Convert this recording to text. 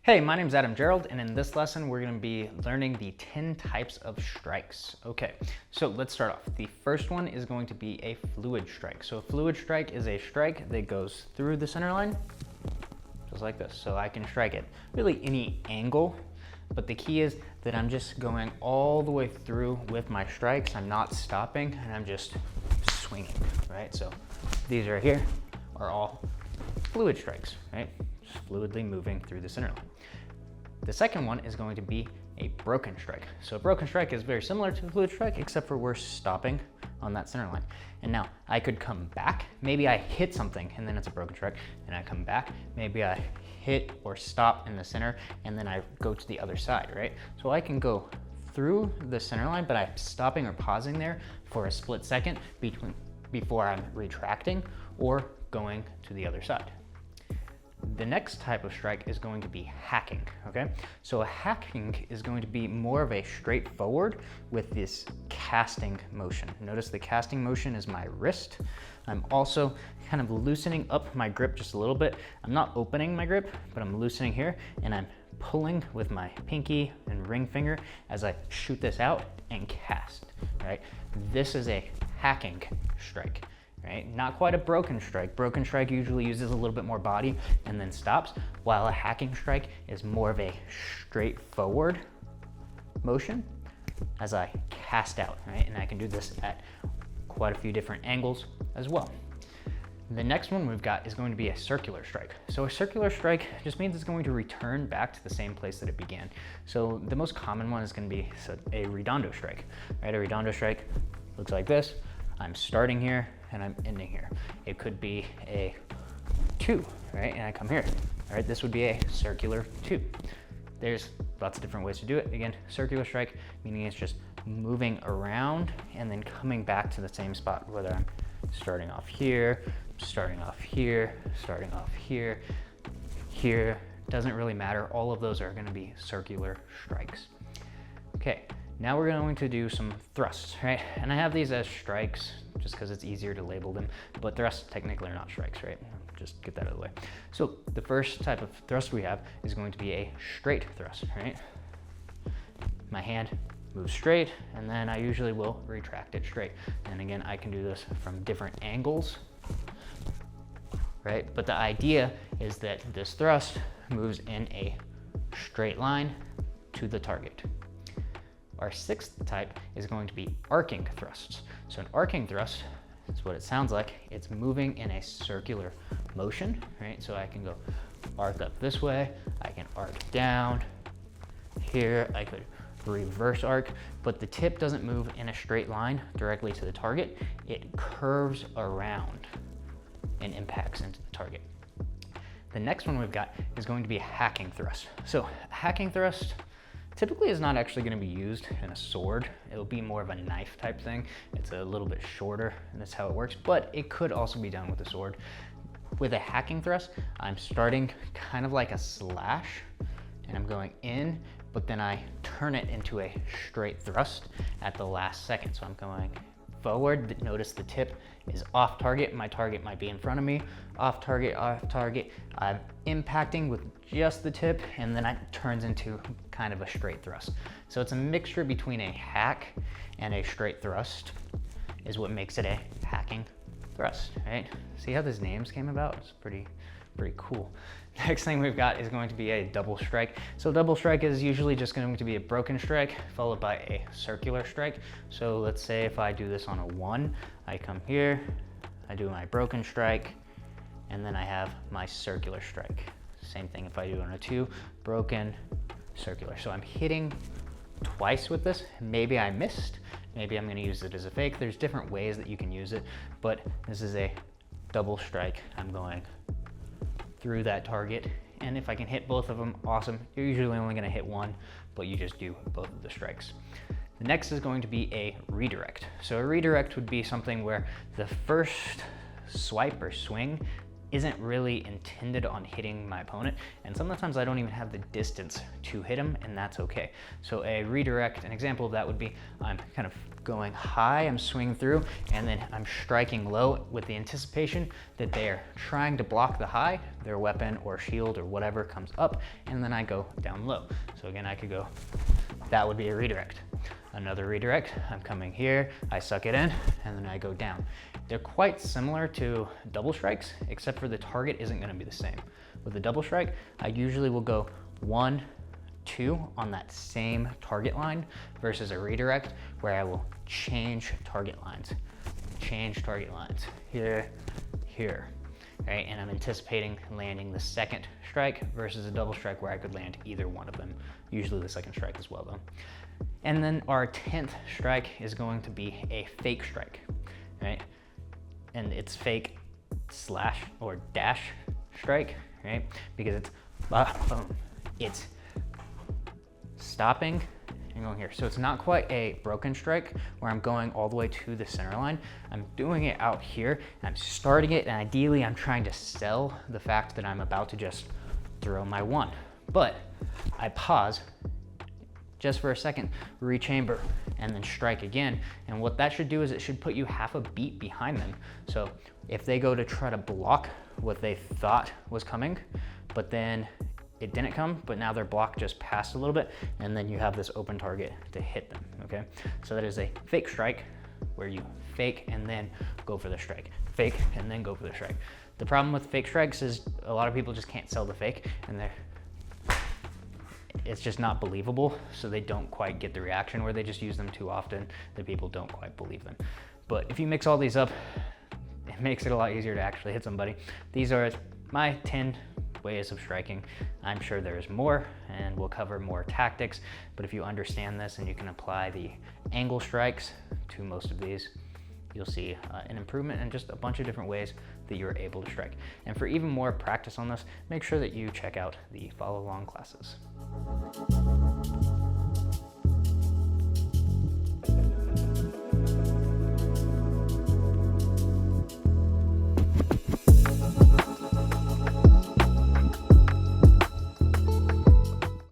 Hey, my name's Adam Gerald, and in this lesson, we're gonna be learning the 10 types of strikes. Okay, so let's start off. The first one is going to be a fluid strike. So a fluid strike is a strike that goes through the center line, just like this. So I can strike at really any angle, but the key is that I'm just going all the way through with my strikes. I'm not stopping, and I'm just swinging, right? So these right here are all fluid strikes, right? Just fluidly moving through the center line. The second one is going to be a broken strike. So a broken strike is very similar to a fluid strike, except for we're stopping on that center line. And now I could come back, maybe I hit something and then it's a broken strike, and I come back, maybe I hit or stop in the center, and then I go to the other side, right? So I can go through the center line, but I'm stopping or pausing there for a split second before I'm retracting or going to the other side. The next type of strike is going to be hacking, okay? So a hacking is going to be more of a straightforward with this casting motion. Notice the casting motion is my wrist. I'm also kind of loosening up my grip just a little bit. I'm not opening my grip, but I'm loosening here, and I'm pulling with my pinky and ring finger as I shoot this out and cast, right? This is a hacking strike. Right? Not quite a broken strike. Broken strike usually uses a little bit more body and then stops, while a hacking strike is more of a straightforward motion as I cast out, right? And I can do this at quite a few different angles as well. The next one we've got is going to be a circular strike. So a circular strike just means it's going to return back to the same place that it began. So the most common one is going to be a redondo strike, right? A redondo strike looks like this. I'm starting here and I'm ending here. It could be a 2, right? And I come here, all right? This would be a circular 2. There's lots of different ways to do it. Again, circular strike, meaning it's just moving around and then coming back to the same spot, whether I'm starting off here, starting off here, starting off here, here, doesn't really matter. All of those are gonna be circular strikes. Okay. Now we're going to do some thrusts, right? And I have these as strikes just because it's easier to label them, but thrusts technically are not strikes, right? Just get that out of the way. So the first type of thrust we have is going to be a straight thrust, right? My hand moves straight, and then I usually will retract it straight. And again, I can do this from different angles, right? But the idea is that this thrust moves in a straight line to the target. Our sixth type is going to be arcing thrusts. So an arcing thrust is what it sounds like. It's moving in a circular motion, right? So I can go arc up this way, I can arc down. Here I could reverse arc, but the tip doesn't move in a straight line directly to the target. It curves around and impacts into the target. The next one we've got is going to be a hacking thrust. So a hacking thrust typically is not actually going to be used in a sword. It'll be more of a knife type thing. It's a little bit shorter, and that's how it works, but it could also be done with a sword. With a hacking thrust, I'm starting kind of like a slash, and I'm going in, but then I turn it into a straight thrust at the last second. So I'm going forward. Notice the tip is off target. My target might be in front of me. Off target, off target. I'm impacting with just the tip, and then it turns into kind of a straight thrust. So it's a mixture between a hack and a straight thrust is what makes it a hacking thrust, right? See how those names came about? It's pretty cool. Next thing we've got is going to be a double strike. So double strike is usually just going to be a broken strike followed by a circular strike. So let's say if I do this on a 1, I come here, I do my broken strike, and then I have my circular strike. Same thing if I do it on a 2, broken, circular. So I'm hitting twice with this. Maybe I missed, maybe I'm going to use it as a fake. There's different ways that you can use it, but this is a double strike. I'm going through that target, and if I can hit both of them, awesome. You're usually only going to hit one, but you just do both of the strikes. The next is going to be a redirect. So a redirect would be something where the first swipe or swing isn't really intended on hitting my opponent, and sometimes I don't even have the distance to hit him, and that's okay. So a redirect, an example of that would be I'm kind of going high, I'm swinging through, and then I'm striking low with the anticipation that they're trying to block the high, their weapon or shield or whatever comes up, and then I go down low. So again, I could go, that would be a redirect. Another redirect, I'm coming here, I suck it in, and then I go down. They're quite similar to double strikes, except for the target isn't gonna be the same. With a double strike, I usually will go 1, 2 on that same target line versus a redirect where I will change target lines, here, here, right? And I'm anticipating landing the second strike versus a double strike where I could land either one of them, usually the second strike as well though. And then our 10th strike is going to be a fake strike, right? And it's fake slash or dash strike, right? Because it's stopping and going here. So it's not quite a broken strike where I'm going all the way to the center line. I'm doing it out here, and I'm starting it, and ideally I'm trying to sell the fact that I'm about to just throw my one. But I pause just for a second, rechamber, and then strike again. And what that should do is it should put you half a beat behind them. So if they go to try to block what they thought was coming, but then it didn't come, but now their block just passed a little bit, and then you have this open target to hit them, okay? So that is a fake strike where you fake and then go for the strike. Fake and then go for the strike. The problem with fake strikes is a lot of people just can't sell the fake, and it's just not believable, so they don't quite get the reaction, where they just use them too often that people don't quite believe them. But if you mix all these up, it makes it a lot easier to actually hit somebody. These are my 10 ways of striking. I'm sure there's more, and we'll cover more tactics, but if you understand this and you can apply the angle strikes to most of these, you'll see an improvement in just a bunch of different ways that you're able to strike. And for even more practice on this, make sure that you check out the follow along classes.